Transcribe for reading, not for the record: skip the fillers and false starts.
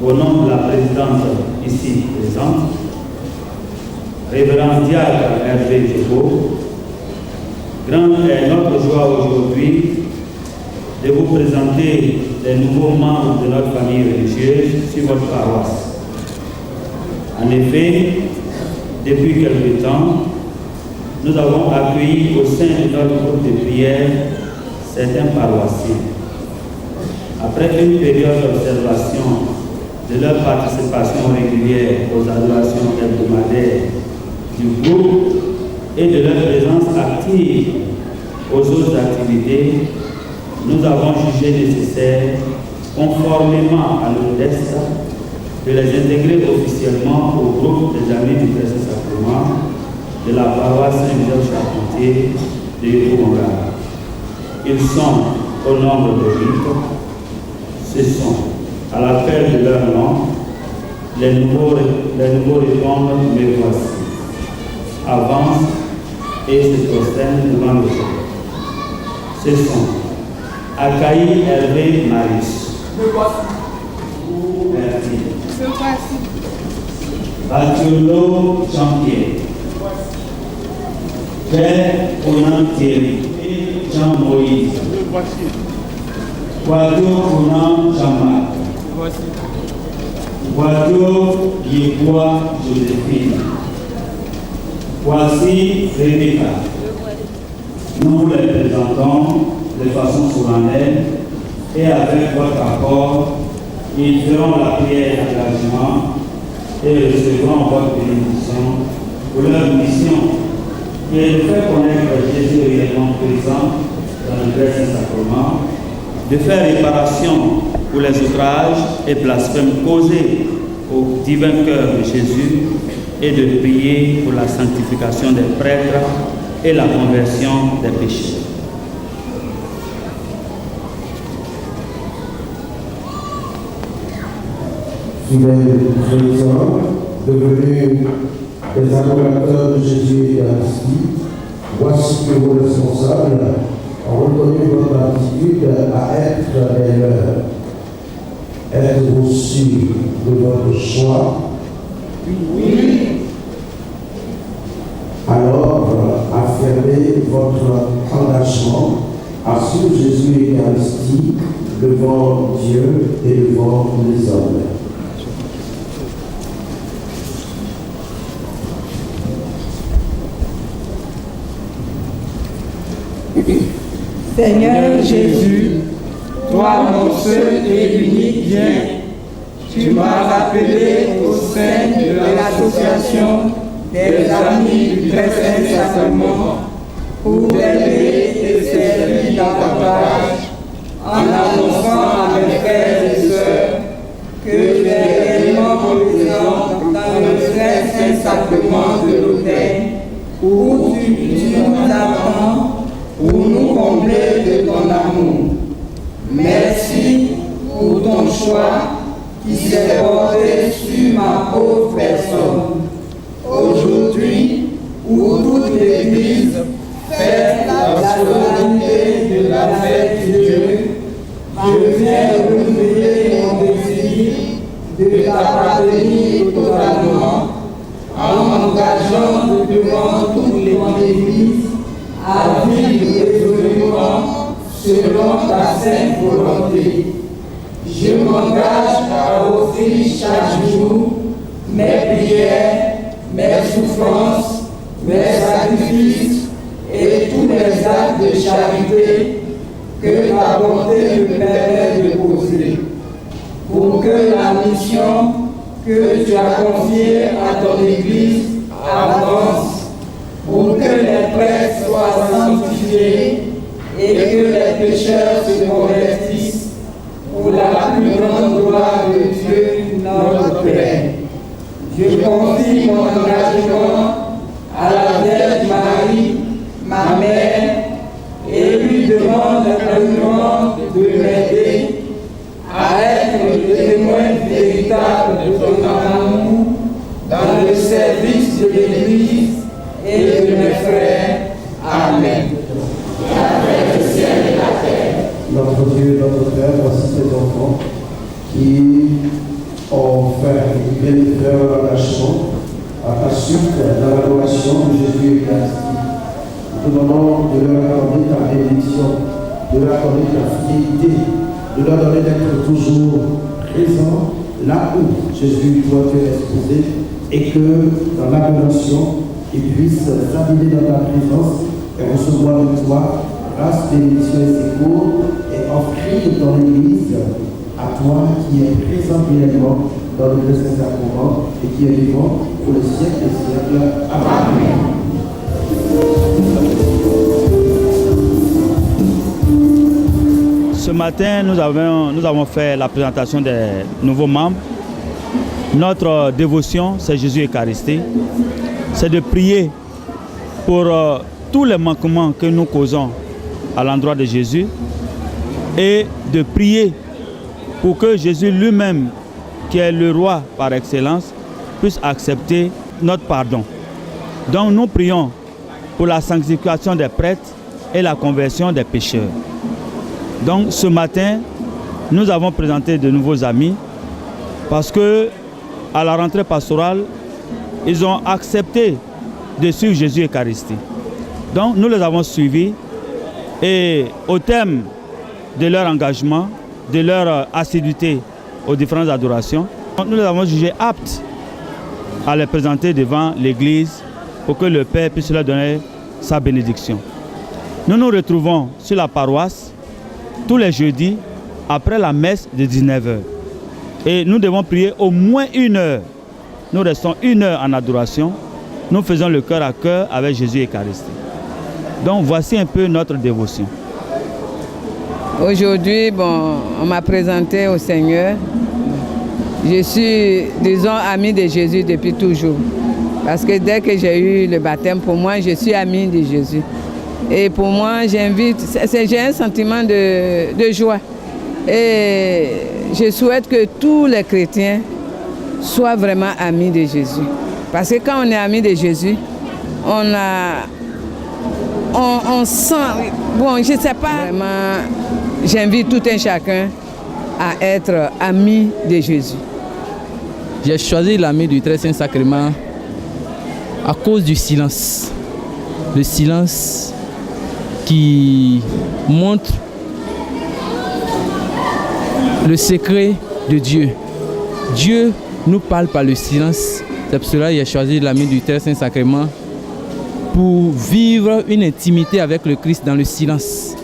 au nom de la présidente ici présente, Révérend Diacre Hervé Djebo, grande est notre joie aujourd'hui de vous présenter les nouveaux membres de notre famille religieuse sur votre paroisse. En effet, depuis quelque temps, nous avons accueilli au sein de notre groupe de prière certains paroissiens. Après une période d'observation de leur participation régulière aux adorations hebdomadaires du groupe et de leur présence active aux autres activités, nous avons jugé nécessaire, conformément à nos textes, de les intégrer officiellement au groupe des Amis du Précieux-Sacrement de la paroisse Saint-Joseph Charpentier de Yopougonga. Ils sont au nombre de 8. Ce sont, à l'appel de leur nom, les nouveaux répondent, me voici. Avance et se prosternent devant le Seigneur. Ce sont Akaï Hervé Marius. Me voici. Merci. Me voici. Batiolo Jean-Pierre. Père Conan Thierry et Jean-Moïse. Me voici. Guadio Conan Jean-Marc. Me voici. Guadio Yebois Joséphine. Voici Rebecca. Nous vous les présentons de façon solennelle et avec votre accord, ils feront la prière d'engagement et recevront votre bénédiction pour leur mission qui est de faire connaître Jésus réellement présent dans le vrai Saint-Sacrement, de faire réparation pour les outrages et blasphèmes causés au divin cœur de Jésus et de prier pour la sanctification des prêtres et la conversion des pécheurs. Fidèles chrétiens, devenus des adorateurs de Jésus et d'Eucharistie, voici que vos responsables ont reconnu votre attitude à être des leurs. Êtes-vous sûrs de votre choix? Oui. Alors, affirmez votre engagement à suivre Jésus Eucharistique devant Dieu et devant les hommes. Seigneur Jésus, toi mon seul et unique bien, tu m'as rappelé au sein de l'association des Amis du Très Saint-Sacrement pour aider et servir davantage en annonçant à mes frères et sœurs que tu es réellement présent dans le Très Saint-Sacrement de l'autel où tu nous attends pour nous combler de ton amour. Merci pour ton choix qui s'est porté sur ma pauvre personne. Aujourd'hui, où toute l'Église fête la solennité de la fête de Dieu, je viens renouveler mon désir de t'appartenir totalement en m'engageant devant toute l'Église à vivre résolument selon ta sainte volonté. Je m'engage à offrir chaque jour mes prières, mes souffrances, mes sacrifices et tous les actes de charité que ta bonté me permet de poser, pour que la mission que tu as confiée à ton Église avance, pour que les prêtres soient sanctifiés et que les pécheurs se convertissent pour la plus grande gloire de Dieu, notre Père. Je confie mon engagement à la Vierge Marie, ma mère, et lui demande vraiment de m'aider à être le témoin véritable de ton amour dans le service de l'Église et de mes frères. Amen. Avec le ciel et la terre. Notre Dieu, notre Père, voici tes enfants qui ont fait leur engagement à la suite de l'adoration de Jésus Eucharistique. Nous te demandons de leur accorder ta bénédiction, de leur accorder ta fidélité, de leur donner d'être toujours présents là où Jésus doit être exposé et que dans l'adoration, ils puissent s'habiller dans ta présence et recevoir de toi grâce, bénédiction et secours et offrir dans l'Église à toi qui est présent réellement dans le Saint-Sacrement et qui est vivant pour les siècles des siècles. Amen. Ce matin, nous avons fait la présentation des nouveaux membres. Notre dévotion, c'est Jésus Eucharistique. C'est de prier pour tous les manquements que nous causons à l'endroit de Jésus et de prier pour que Jésus lui-même, qui est le roi par excellence, puisse accepter notre pardon. Donc nous prions pour la sanctification des prêtres et la conversion des pécheurs. Donc ce matin, nous avons présenté de nouveaux amis parce que à la rentrée pastorale, ils ont accepté de suivre Jésus Eucharistique. Donc nous les avons suivis et au thème de leur engagement, de leur assiduité aux différentes adorations, nous les avons jugés aptes à les présenter devant l'Église pour que le Père puisse leur donner sa bénédiction. Nous nous retrouvons sur la paroisse tous les jeudis après la messe de 19h. Et nous devons prier au moins 1 heure. Nous restons 1 heure en adoration. Nous faisons le cœur à cœur avec Jésus Eucharistique. Donc voici un peu notre dévotion. Aujourd'hui, on m'a présenté au Seigneur. Je suis, disons, amie de Jésus depuis toujours. Parce que dès que j'ai eu le baptême, pour moi, je suis amie de Jésus. Et pour moi, j'ai un sentiment de joie. Et je souhaite que tous les chrétiens soient vraiment amis de Jésus. Parce que quand on est amis de Jésus, on sent, bon, je ne sais pas, vraiment, j'invite tout un chacun à être ami de Jésus. J'ai choisi l'ami du Très Saint-Sacrement à cause du silence. Le silence qui montre le secret de Dieu. Dieu nous parle par le silence. C'est pour cela que j'ai choisi l'ami du Très Saint-Sacrement pour vivre une intimité avec le Christ dans le silence.